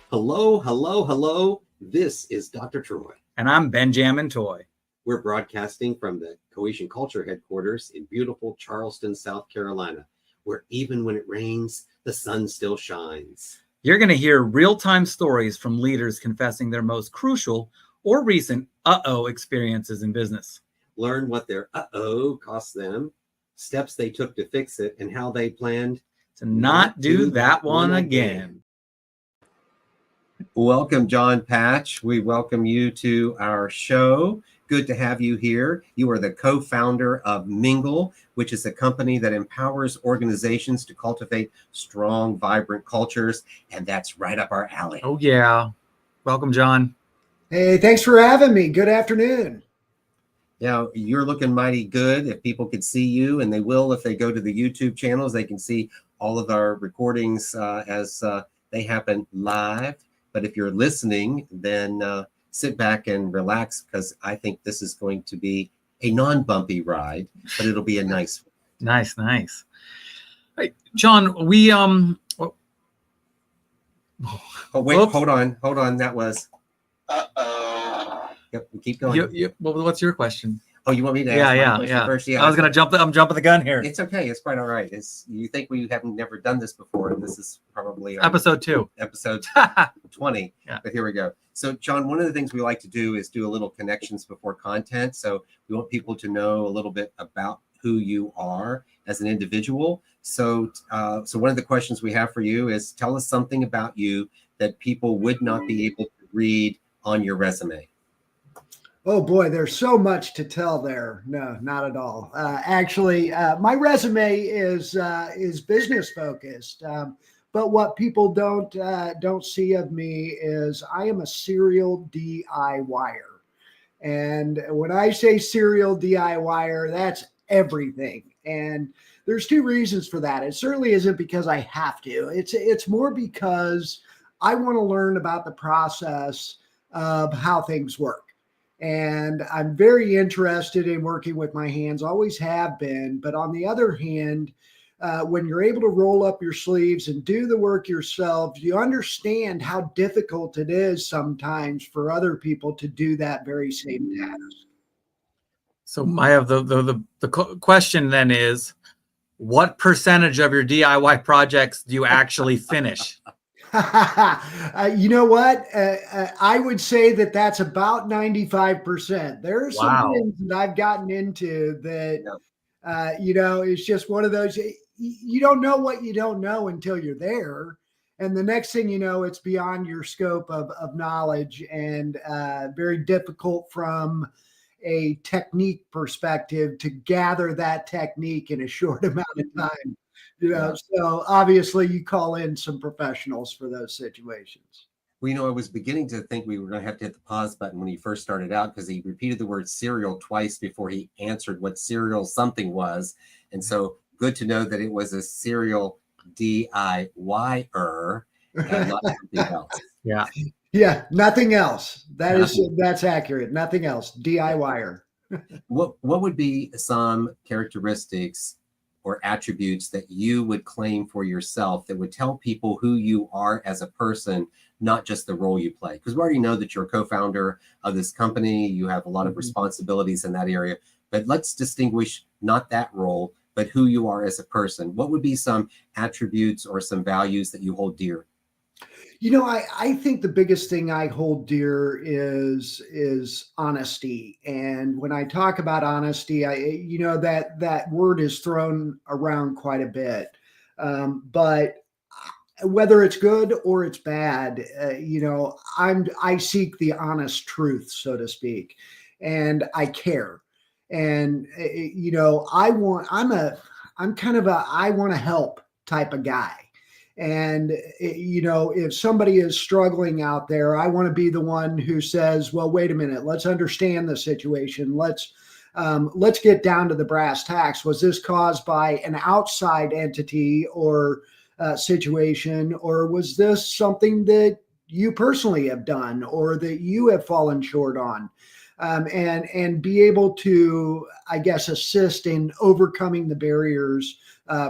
Hello, hello, hello. This is Dr. Troy. And I'm Ben-Jamin Toy. We're broadcasting from the Cohesion Culture headquarters in beautiful Charleston, South Carolina, where even when it rains, the sun still shines. You're going to hear real-time stories from leaders confessing their most crucial or recent experiences in business. Learn what their cost them, steps they took to fix it, and how they planned to not do that one again. Welcome, John Patsch. We welcome you to our show. Good to have you here. You are the co-founder of Mingle, which is a company that empowers organizations to cultivate strong, vibrant cultures, and that's right up our alley. Oh, yeah. Welcome, John. Hey, thanks for having me. Good afternoon. Now, you're looking mighty good. If people could see you, and they will if they go to the YouTube channels, they can see all of our recordings as they happen live. But if you're listening, then sit back and relax, because I think this is going to be a non-bumpy ride, but it'll be a nice one. Nice. Hey, John, we Oh, wait, whoops. Hold on. That was Yep, we keep going. What's your question? Oh, you want me to ask my question first? Yeah, I was gonna I'm jumping the gun here. It's okay. It's quite all right. You think we haven't never done this before, and this is probably episode 2, episode 20. Yeah. But here we go. So, John, one of the things we like to do is do a little connections before content. So we want people to know a little bit about who you are as an individual. So one of the questions we have for you is, tell us something about you that people would not be able to read on your resume. Oh boy, there's so much to tell there. No, not at all. Actually, my resume is business focused, but what people don't see of me is I am a serial DIYer, and when I say serial DIYer, that's everything. And there's 2 reasons for that. It certainly isn't because I have to. It's more because I want to learn about the process of how things work. And I'm very interested in working with my hands, always have been. But on the other hand, when you're able to roll up your sleeves and do the work yourself, you understand how difficult it is sometimes for other people to do that very same task. So I have the question then is, what percentage of your DIY projects do you actually finish? You know what? I would say that's about 95%. There are some things that I've gotten into that, it's just one of those, you don't know what you don't know until you're there. And the next thing you know, it's beyond your scope of knowledge, and very difficult from a technique perspective to gather that technique in a short amount of time. So obviously you call in some professionals for those situations. Well, I was beginning to think we were going to have to hit the pause button when he first started out, because he repeated the word cereal twice before he answered what cereal something was. And so good to know that it was a serial DIYer and not something else. Yeah, nothing else. That's accurate. Nothing else. DIYer. What would be some characteristics or attributes that you would claim for yourself that would tell people who you are as a person, not just the role you play? Because we already know that you're a co-founder of this company. You have a lot of responsibilities in that area, but let's distinguish not that role, but who you are as a person. What would be some attributes or some values that you hold dear? I think the biggest thing I hold dear is honesty. And when I talk about honesty, that word is thrown around quite a bit. But whether it's good or it's bad, I seek the honest truth, so to speak, and I care. And I want to help type of guy. And, if somebody is struggling out there, I want to be the one who says, well, wait a minute, let's understand the situation. Let's get down to the brass tacks. Was this caused by an outside entity or situation, or was this something that you personally have done or that you have fallen short on? and be able to, I guess, assist in overcoming the barriers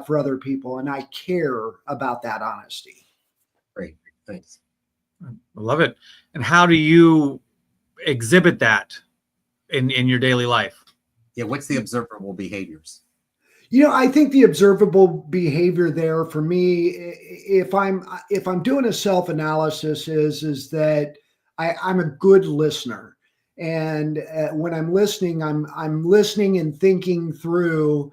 for other people. And I care about that honesty. Great. Thanks. I love it. And how do you exhibit that in your daily life? Yeah. What's the observable behaviors? I think the observable behavior there for me, if I'm doing a self-analysis, is that I'm a good listener, and when I'm listening, I'm listening and thinking through,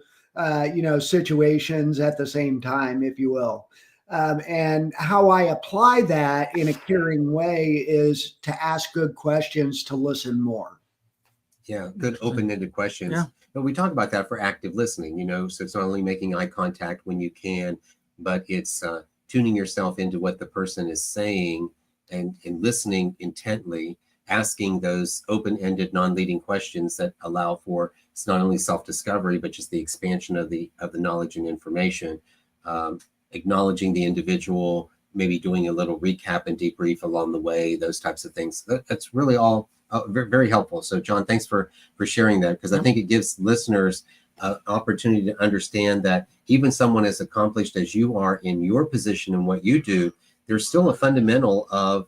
situations at the same time, if you will. And how I apply that in a caring way is to ask good questions, to listen more. Yeah, good open-ended questions. Yeah. But we talk about that for active listening, so it's not only making eye contact when you can, but it's tuning yourself into what the person is saying and listening intently, asking those open-ended, non-leading questions that allow for it's not only self-discovery, but just the expansion of the knowledge and information, acknowledging the individual, maybe doing a little recap and debrief along the way, those types of things. That's really all very, very helpful. So John, thanks for sharing that, because I think it gives listeners an opportunity to understand that even someone as accomplished as you are in your position and what you do, there's still a fundamental of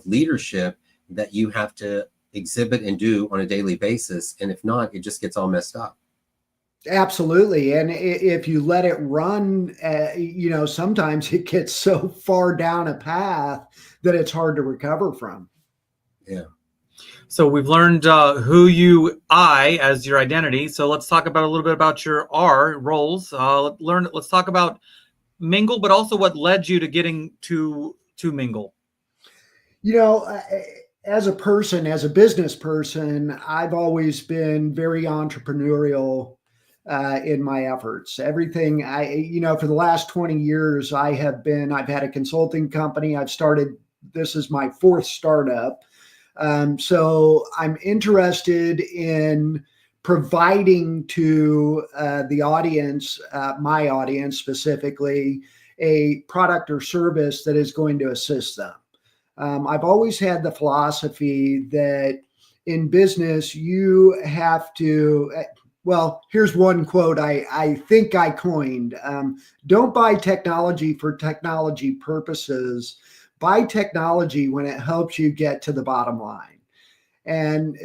leadership that you have to exhibit and do on a daily basis. And if not, it just gets all messed up. Absolutely. And if you let it run, sometimes it gets so far down a path that it's hard to recover from. Yeah. So we've learned I as your identity. So let's talk about a little bit about your R roles. Let's talk about Mingle, but also what led you to getting to Mingle. As a person, as a business person, I've always been very entrepreneurial in my efforts. Everything for the last 20 years, I've had a consulting company. This is my fourth startup. So I'm interested in providing to the audience, my audience specifically, a product or service that is going to assist them. I've always had the philosophy that in business, you have to, well, here's one quote I think I coined. Don't buy technology for technology purposes. Buy technology when it helps you get to the bottom line. And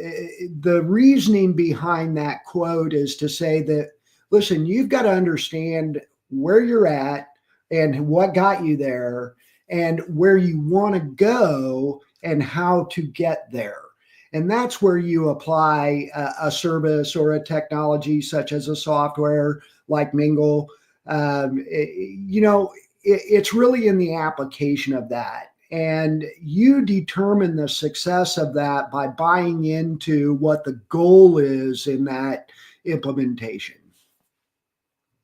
the reasoning behind that quote is to say that, listen, you've got to understand where you're at and what got you there and where you want to go and how to get there. And that's where you apply a service or a technology such as a software like Mingle. It's really in the application of that. And you determine the success of that by buying into what the goal is in that implementation.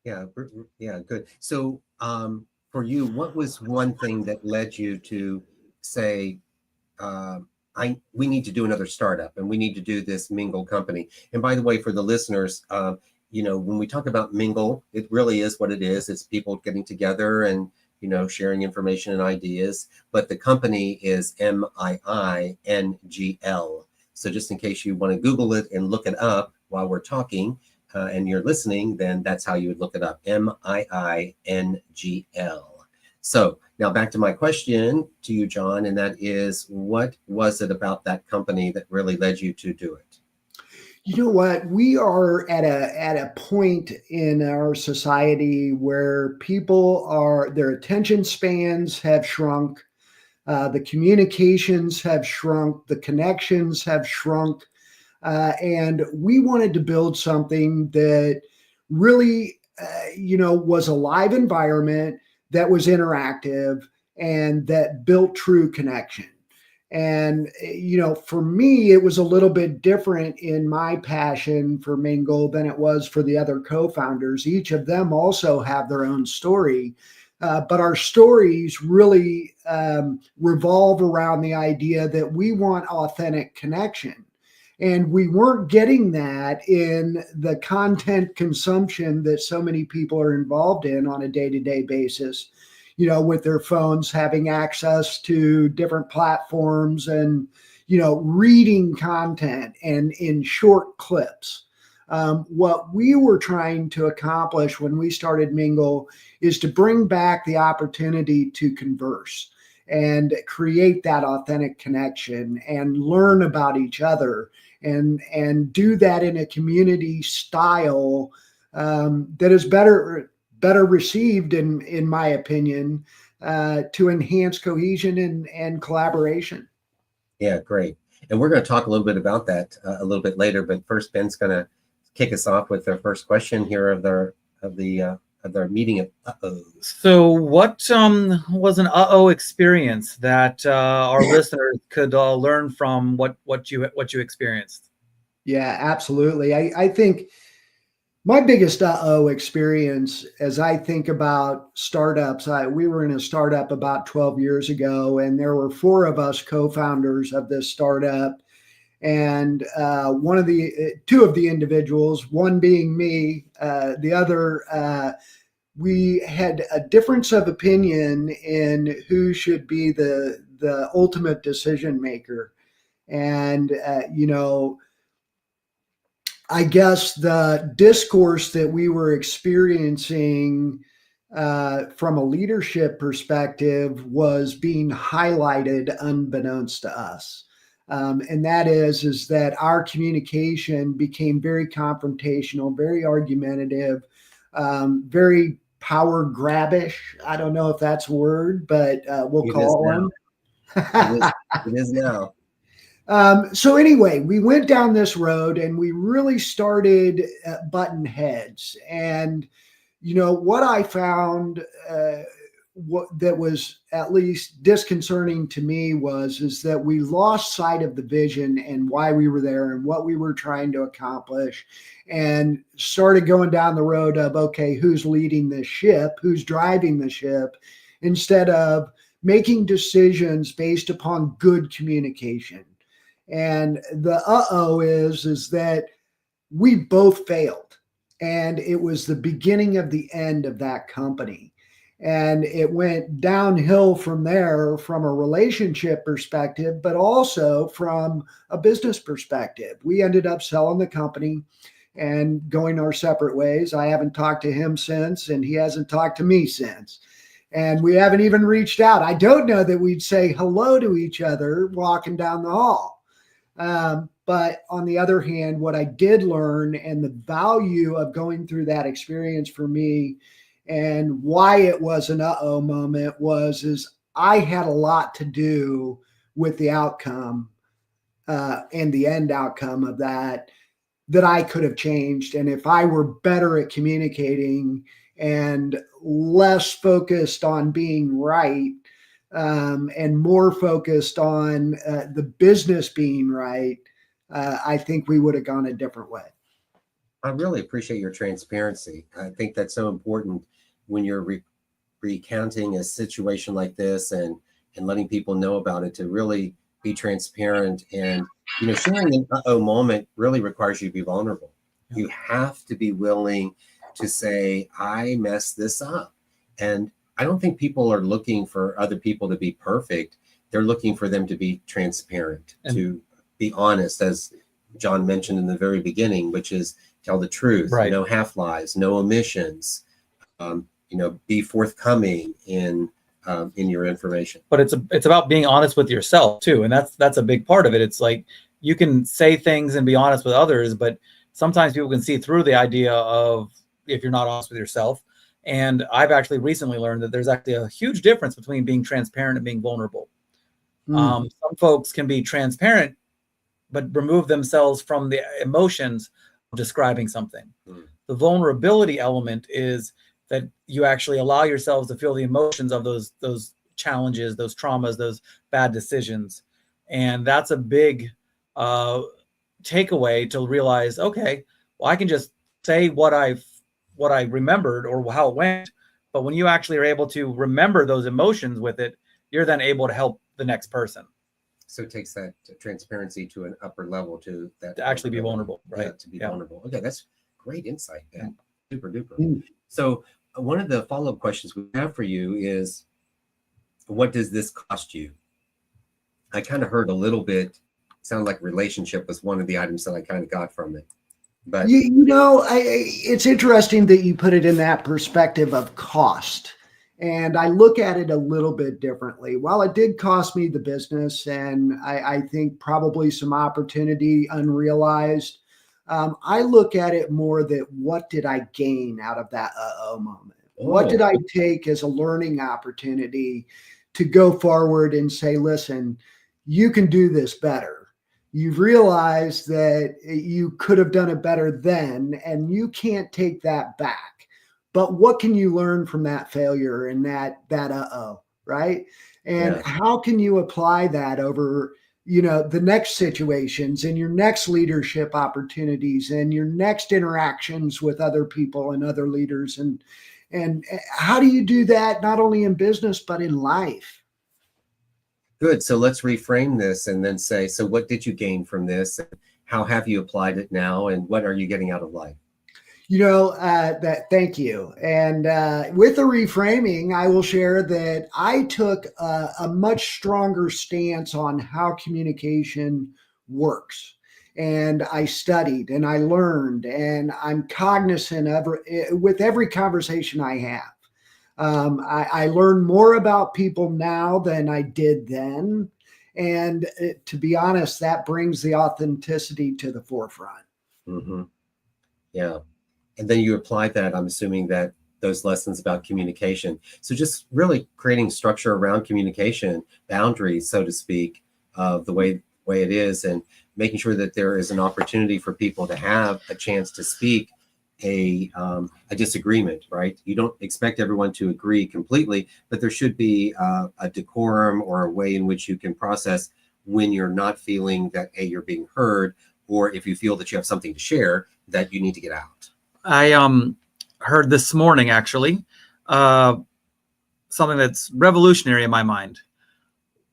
Yeah, good. So for you, what was one thing that led you to say, we need to do another startup and we need to do this Mingle company? And by the way, for the listeners, when we talk about Mingle, it really is what it is. It's people getting together and, sharing information and ideas. But the company is MIINGL. So just in case you want to Google it and look it up while we're talking and you're listening, then that's how you would look it up, MIINGL. So now back to my question to you, John, and that is, what was it about that company that really led you to do it? You know what? We are at a point in our society where their attention spans have shrunk, the communications have shrunk, the connections have shrunk, and we wanted to build something that really, was a live environment that was interactive and that built true connection. And, for me, it was a little bit different in my passion for Mingle than it was for the other co-founders. Each of them also have their own story, but our stories really revolve around the idea that we want authentic connection. And we weren't getting that in the content consumption that so many people are involved in on a day-to-day basis. With their phones, having access to different platforms and, reading content and in short clips. What we were trying to accomplish when we started Mingle is to bring back the opportunity to converse and create that authentic connection and learn about each other and do that in a community style that is better received, in my opinion, to enhance cohesion and collaboration. Yeah, great. And we're going to talk a little bit about that a little bit later. But first, Ben's going to kick us off with the first question here of their meeting of uh-ohs. So, what was an uh-oh experience that our listeners could learn from what you experienced? Yeah, absolutely. I think my biggest uh-oh experience, as I think about startups, we were in a startup about 12 years ago, and there were 4 of us co-founders of this startup. And 2 of the individuals, one being me, the other, we had a difference of opinion in who should be the ultimate decision maker. And, I guess the discourse that we were experiencing from a leadership perspective was being highlighted unbeknownst to us. And that is that our communication became very confrontational, very argumentative, very power grabbish. I don't know if that's a word, but we'll call it one. It is now. So anyway, we went down this road and we really started butting heads. And, what I found that was at least disconcerting to me is that we lost sight of the vision and why we were there and what we were trying to accomplish, and started going down the road of, okay, who's leading this ship? Who's driving the ship? Instead of making decisions based upon good communication. And the uh-oh is that we both failed. And it was the beginning of the end of that company. And it went downhill from there, from a relationship perspective, but also from a business perspective. We ended up selling the company and going our separate ways. I haven't talked to him since, and he hasn't talked to me since. And we haven't even reached out. I don't know that we'd say hello to each other walking down the hall. But on the other hand, what I did learn and the value of going through that experience for me and why it was an uh-oh moment is I had a lot to do with the outcome and the end outcome of that I could have changed. And if I were better at communicating and less focused on being right, and more focused on the business being right, I think we would have gone a different way. I really appreciate your transparency. I think that's so important when you're recounting a situation like this and letting people know about it, to really be transparent. And, sharing an uh-oh moment really requires you to be vulnerable. You have to be willing to say, I messed this up. And I don't think people are looking for other people to be perfect. They're looking for them to be transparent, to be honest, as John mentioned in the very beginning, which is tell the truth, right. No half lies, no omissions, be forthcoming in your information. But it's about being honest with yourself too. And that's a big part of it. It's like, you can say things and be honest with others, but sometimes people can see through the idea of if you're not honest with yourself. And I've actually recently learned that there's actually a huge difference between being transparent and being vulnerable. Some folks can be transparent, but remove themselves from the emotions of describing something. The vulnerability element is that you actually allow yourselves to feel the emotions of those challenges, those traumas, those bad decisions. And that's a big takeaway to realize, okay, well, I can just say what I remembered or how it went. But when you actually are able to remember those emotions with it, you're then able to help the next person. So it takes that transparency to an upper level, to actually be vulnerable, right? Yeah, to be vulnerable. Okay, that's great insight, Ben. Super duper. So one of the follow-up questions we have for you is, what does this cost you? I kind of heard a little bit sounded like relationship was one of the items that I kind of got from it. But it's interesting that you put it in that perspective of cost. And I look at it a little bit differently. While it did cost me the business, and I think probably some opportunity unrealized, I look at it more that what did I gain out of that moment? What did I take as a learning opportunity to go forward and say, listen, you can do this better. You've realized that you could have done it better then, and you can't take that back. But what can you learn from that failure and that right? And how can you apply that over, the next situations and your next leadership opportunities and your next interactions with other people and other leaders? And how do you do that not only in business, but in life? Good. So let's reframe this and then say, so what did you gain from this? How have you applied it now? And what are you getting out of life? Thank you. And with the reframing, I will share that I took a much stronger stance on how communication works. And I studied and I learned, and I'm cognizant of with every conversation I have. I learn more about people now than I did then. And to be honest, that brings the authenticity to the forefront. Mm-hmm. Yeah. And then you applied that, I'm assuming, that those lessons about communication. So just really creating structure around communication, boundaries, so to speak, of the way it is, and making sure that there is an opportunity for people to have a chance to speak a disagreement, right? You don't expect everyone to agree completely, but there should be a decorum or a way in which you can process when you're not feeling that you're being heard, or if you feel that you have something to share that you need to get out. I heard this morning, actually, something that's revolutionary in my mind.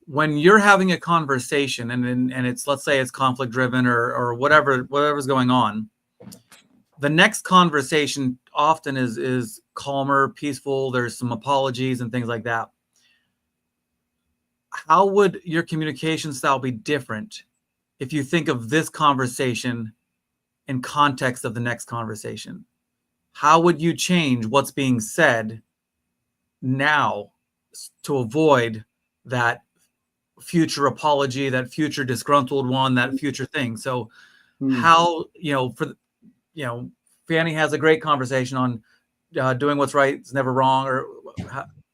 When you're having a conversation and it's, let's say it's conflict driven or whatever's going on, the next conversation often is calmer, peaceful. There's some apologies and things like that. How would your communication style be different if you think of this conversation in context of the next conversation? How would you change what's being said now to avoid that future apology, that future disgruntled one, that future thing? So how, Fanny has a great conversation on doing what's right is never wrong, or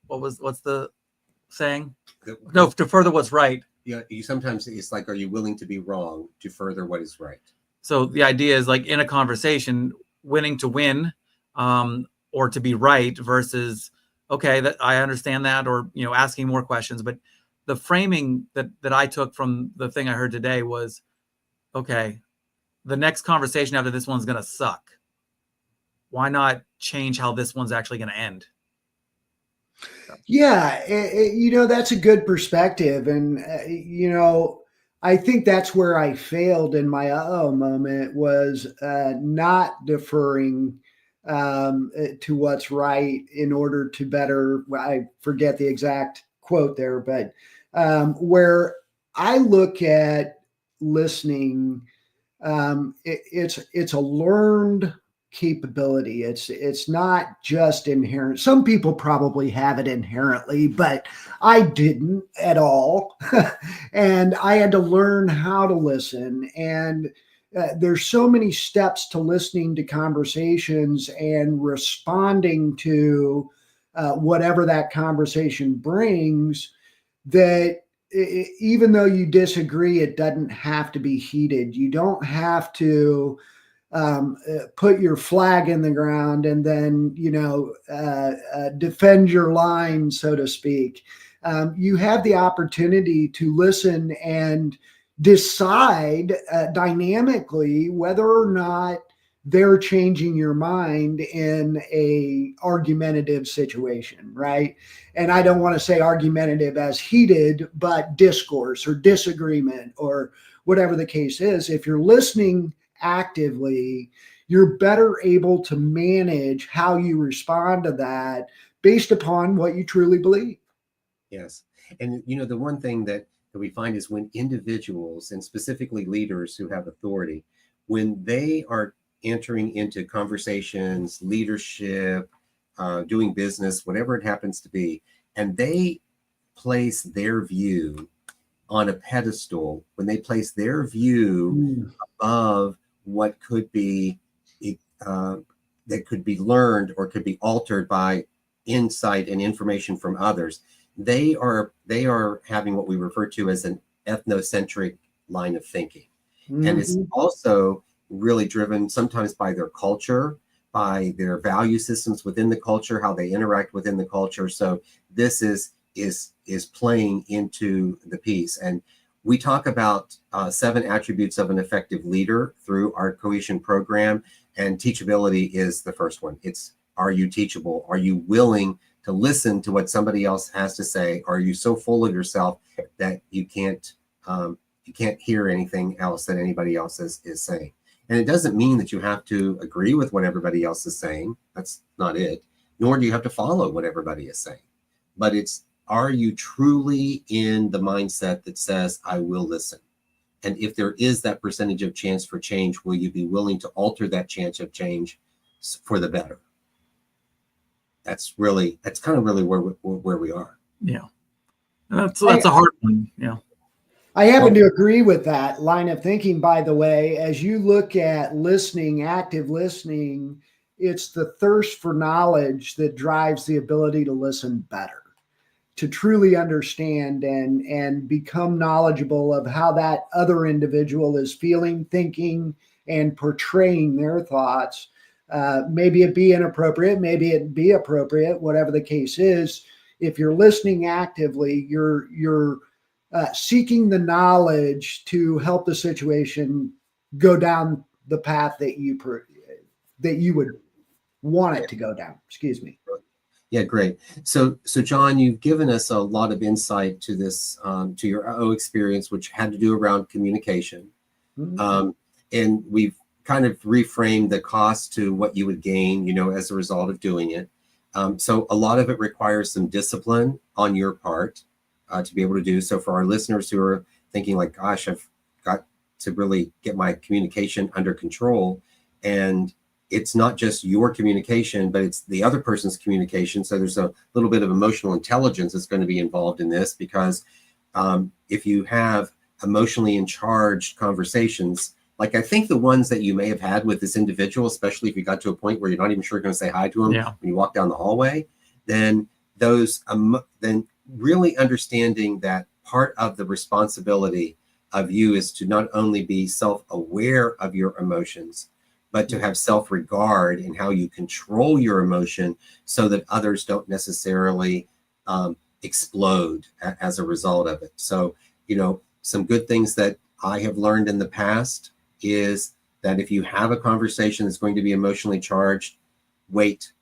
what's the saying? No, to further what's right. Yeah, sometimes it's like, are you willing to be wrong to further what is right? So the idea is, like, in a conversation, winning to win, or to be right versus, okay, that I understand that, or, asking more questions. But the framing that I took from the thing I heard today was, okay, the next conversation after this one's going to suck. Why not change how this one's actually going to end? Yeah, that's a good perspective. And, I think that's where I failed in my moment, was not deferring to what's right in order to better, I forget the exact quote there, but where I look at listening, it's a learned capability. It's not just inherent. Some people probably have it inherently, but I didn't at all. And I had to learn how to listen. And there's so many steps to listening to conversations and responding to whatever that conversation brings, that even though you disagree, it doesn't have to be heated. You don't have to put your flag in the ground and then, defend your line, so to speak. You have the opportunity to listen and decide dynamically whether or not they're changing your mind in a argumentative situation, right? And I don't want to say argumentative as heated, but discourse or disagreement or whatever the case is. If you're listening actively, you're better able to manage how you respond to that based upon what you truly believe. Yes. And the one thing that that we find is when individuals, and specifically leaders who have authority, when they are entering into conversations, leadership, doing business, whatever it happens to be, and they place their view on a pedestal, when they place their view above what could be that could be learned or could be altered by insight and information from others, they are having what we refer to as an ethnocentric line of thinking. And it's also really driven sometimes by their culture, by their value systems within the culture, how they interact within the culture. So this is playing into the piece. And we talk about 7 attributes of an effective leader through our cohesion program, and teachability is the first one. It's, are you teachable? Are you willing to listen to what somebody else has to say? Are you so full of yourself that you can't hear anything else that anybody else is saying? And it doesn't mean that you have to agree with what everybody else is saying. That's not it. Nor do you have to follow what everybody is saying. But it's, are you truly in the mindset that says, I will listen? And if there is that percentage of chance for change, will you be willing to alter that chance of change for the better? That's kind of really where we are. Yeah. That's a hard one. Yeah. I happen to agree with that line of thinking, by the way. As you look at listening, active listening, it's the thirst for knowledge that drives the ability to listen better, to truly understand and become knowledgeable of how that other individual is feeling, thinking, and portraying their thoughts. Maybe it be inappropriate, maybe it be appropriate, whatever the case is. If you're listening actively, you're seeking the knowledge to help the situation go down the path that you would want it to go down. Excuse me. Yeah, great. So John, you've given us a lot of insight to this, to your experience, which had to do around communication. And we've kind of reframed the cost to what you would gain, as a result of doing it. So a lot of it requires some discipline on your part to be able to do. So for our listeners who are thinking like, gosh, I've got to really get my communication under control. And it's not just your communication, but it's the other person's communication. So there's a little bit of emotional intelligence that's going to be involved in this, because if you have emotionally charged conversations, like I think the ones that you may have had with this individual, especially if you got to a point where you're not even sure you're going to say hi to him when you walk down the hallway, then then really understanding that part of the responsibility of you is to not only be self-aware of your emotions, but to have self-regard in how you control your emotion so that others don't necessarily explode as a result of it. So, some good things that I have learned in the past is that if you have a conversation that's going to be emotionally charged, wait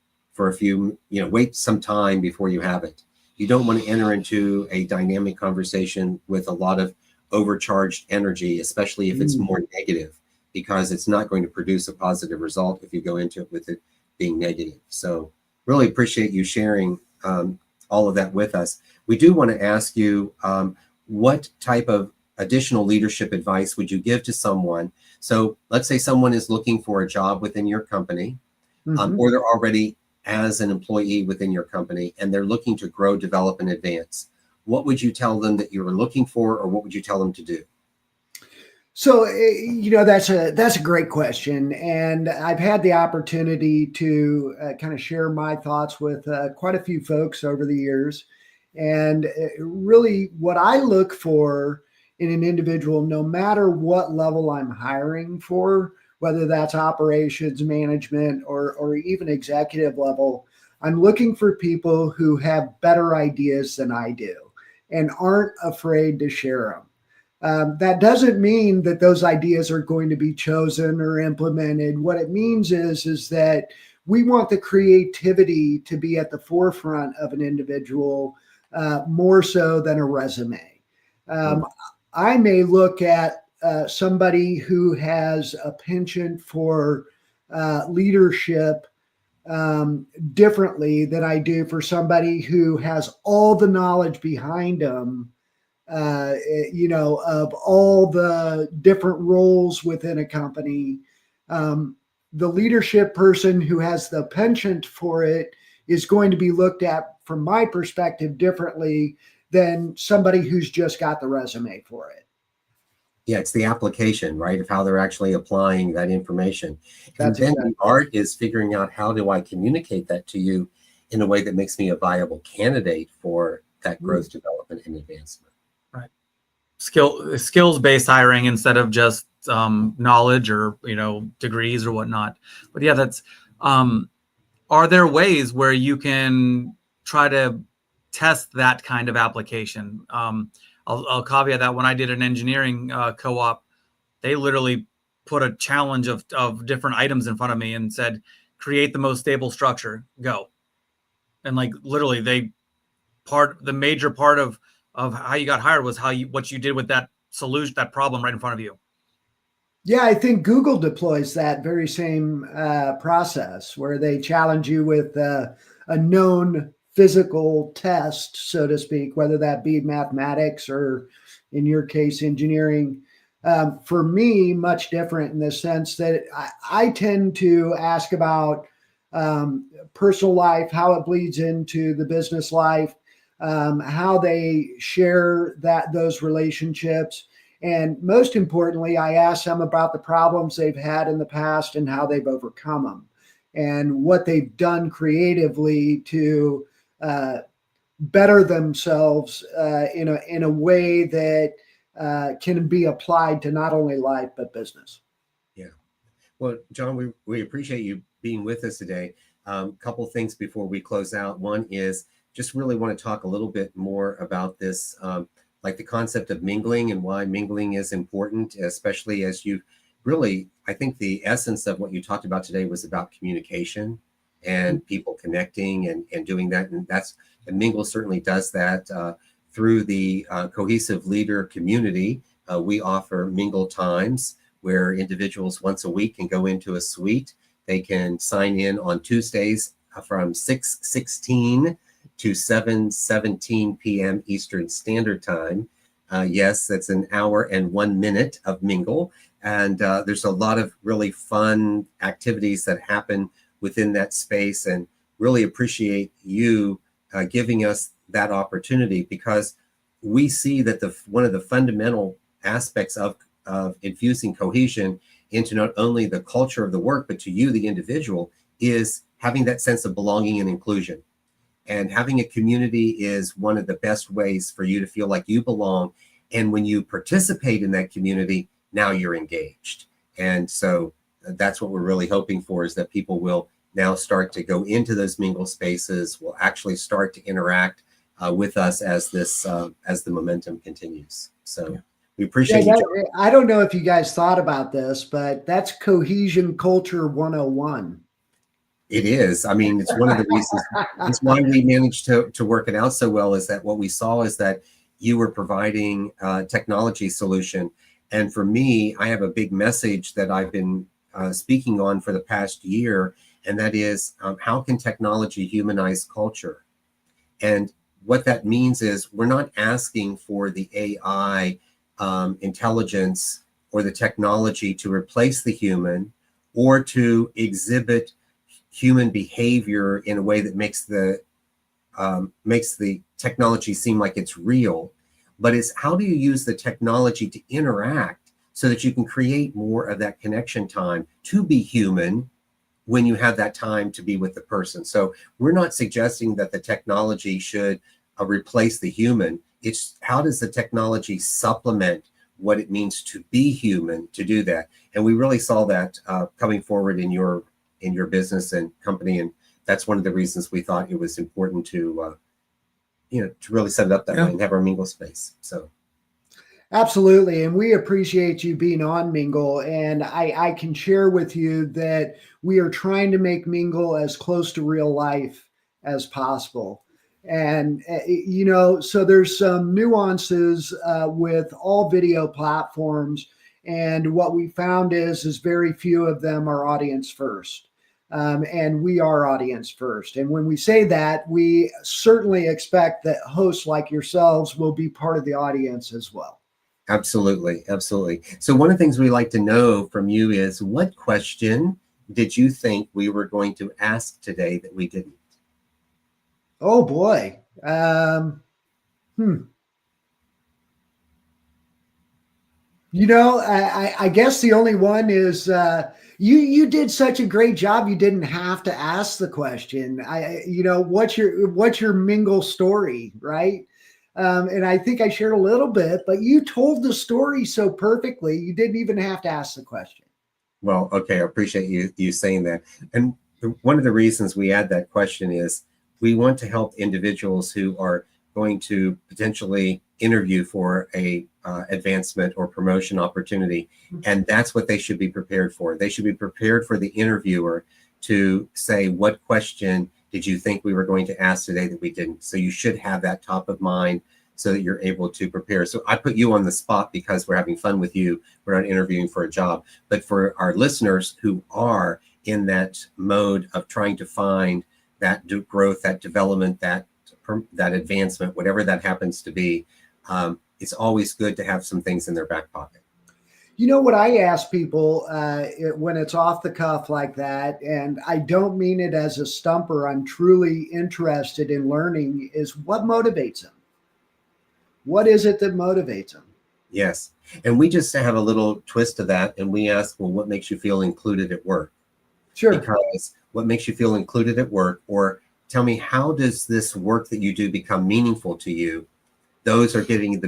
some time before you have it. You don't want to enter into a dynamic conversation with a lot of overcharged energy, especially if it's more negative, because it's not going to produce a positive result if you go into it with it being negative. So really appreciate you sharing all of that with us. We do want to ask you, what type of additional leadership advice would you give to someone? So let's say someone is looking for a job within your company, or they're already as an employee within your company, and they're looking to grow, develop, and advance. What would you tell them that you were looking for, or what would you tell them to do? So, that's a great question. And I've had the opportunity to kind of share my thoughts with quite a few folks over the years. And really what I look for in an individual, no matter what level I'm hiring for, whether that's operations management or even executive level, I'm looking for people who have better ideas than I do and aren't afraid to share them. That doesn't mean that those ideas are going to be chosen or implemented. What it means is that we want the creativity to be at the forefront of an individual, more so than a resume. I may look at somebody who has a penchant for leadership differently than I do for somebody who has all the knowledge behind them of all the different roles within a company. The leadership person who has the penchant for it is going to be looked at, from my perspective, differently than somebody who's just got the resume for it. Yeah, it's the application, right, of how they're actually applying that information. And That's then exactly. the art is figuring out, how do I communicate that to you in a way that makes me a viable candidate for that growth, development, and advancement. Right. Skills-based hiring instead of just knowledge or degrees or whatnot. But yeah, that's are there ways where you can try to test that kind of application? I'll caveat that when I did an engineering co-op, they literally put a challenge of different items in front of me and said, create the most stable structure, go. And like literally the major part of how you got hired was what you did with that solution, that problem right in front of you. Yeah, I think Google deploys that very same process where they challenge you with a known physical test, so to speak, whether that be mathematics or, in your case, engineering. For me, much different in the sense that I tend to ask about personal life, how it bleeds into the business life, how they share those relationships. And most importantly, I ask them about the problems they've had in the past and how they've overcome them and what they've done creatively to better themselves in a way that can be applied to not only life, but business. Yeah. Well, John, we appreciate you being with us today. Couple things before we close out. One is just really want to talk a little bit more about this, like the concept of mingling and why mingling is important, especially as you really, I think the essence of what you talked about today was about communication and people connecting and doing that. And Mingle certainly does that through the cohesive leader community. We offer Mingle times where individuals once a week can go into a suite. They can sign in on Tuesdays from 6:16 to 7:17 p.m. Eastern Standard Time. Yes, that's an hour and 1 minute of Mingle. And there's a lot of really fun activities that happen within that space, and really appreciate you giving us that opportunity, because we see that one of the fundamental aspects of infusing cohesion into not only the culture of the work, but to you, the individual, is having that sense of belonging and inclusion. And having a community is one of the best ways for you to feel like you belong. And when you participate in that community, now you're engaged. And so that's what we're really hoping for, is that people will now start to go into those Mingle spaces, will actually start to interact with us as the momentum continues. So we appreciate you. I don't know if you guys thought about this, but that's cohesion culture 101. It is. I mean, it's one of the reasons. It's why we managed to work it out so well, is that what we saw is that you were providing a technology solution. And for me, I have a big message that I've been speaking on for the past year, and that is how can technology humanize culture? And what that means is we're not asking for the AI intelligence or the technology to replace the human or to exhibit human behavior in a way that makes the technology seem like it's real, but it's how do you use the technology to interact so that you can create more of that connection time to be human when you have that time to be with the person. So we're not suggesting that the technology should replace the human. It's how does the technology supplement what it means to be human to do that? And we really saw that coming forward in your business and company, and that's one of the reasons we thought it was important to really set it up that way and have our Mingle space. So absolutely. And we appreciate you being on Mingle. And I can share with you that we are trying to make Mingle as close to real life as possible. And, so there's some nuances with all video platforms. And what we found is very few of them are audience first. And we are audience first. And when we say that, we certainly expect that hosts like yourselves will be part of the audience as well. Absolutely. Absolutely. So one of the things we like to know from you is, what question did you think we were going to ask today that we didn't? Oh boy. You know, I guess the only one is you did such a great job. You didn't have to ask the question. What's your Mingle story, right? And I think I shared a little bit, but you told the story so perfectly. You didn't even have to ask the question. Well, okay, I appreciate you saying that. And one of the reasons we add that question is we want to help individuals who are going to potentially interview for a advancement or promotion opportunity, and that's what they should be prepared for. They should be prepared for the interviewer to say, what question did you think we were going to ask today that we didn't? So you should have that top of mind so that you're able to prepare. So I put you on the spot because we're having fun with you. We're not interviewing for a job. But for our listeners who are in that mode of trying to find that growth, that development, that advancement, whatever that happens to be, it's always good to have some things in their back pocket. You know what I ask people when it's off the cuff like that, and I don't mean it as a stumper, I'm truly interested in learning, is what motivates them? What is it that motivates them? Yes. And we just have a little twist to that. And we ask, well, what makes you feel included at work? Sure. Because what makes you feel included at work, or tell me, how does this work that you do become meaningful to you? Those are getting the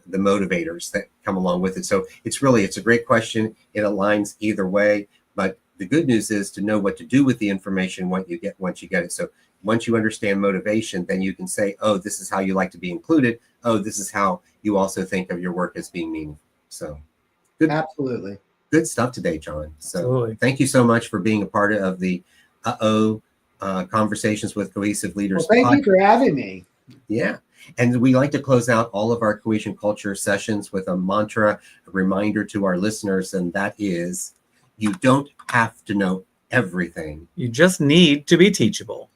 motivators that come along with it. So it's a great question. It aligns either way. But the good news is to know what to do with the information once you get it. So once you understand motivation, then you can say, oh, this is how you like to be included. Oh, this is how you also think of your work as being meaningful. So good. Absolutely. Good stuff today, John. So Absolutely. Thank you so much for being a part of the Conversations with Cohesive Leaders. Well, thank you for having me. Yeah. And we like to close out all of our cohesion culture sessions with a mantra, a reminder to our listeners, and that is, you don't have to know everything. You just need to be teachable.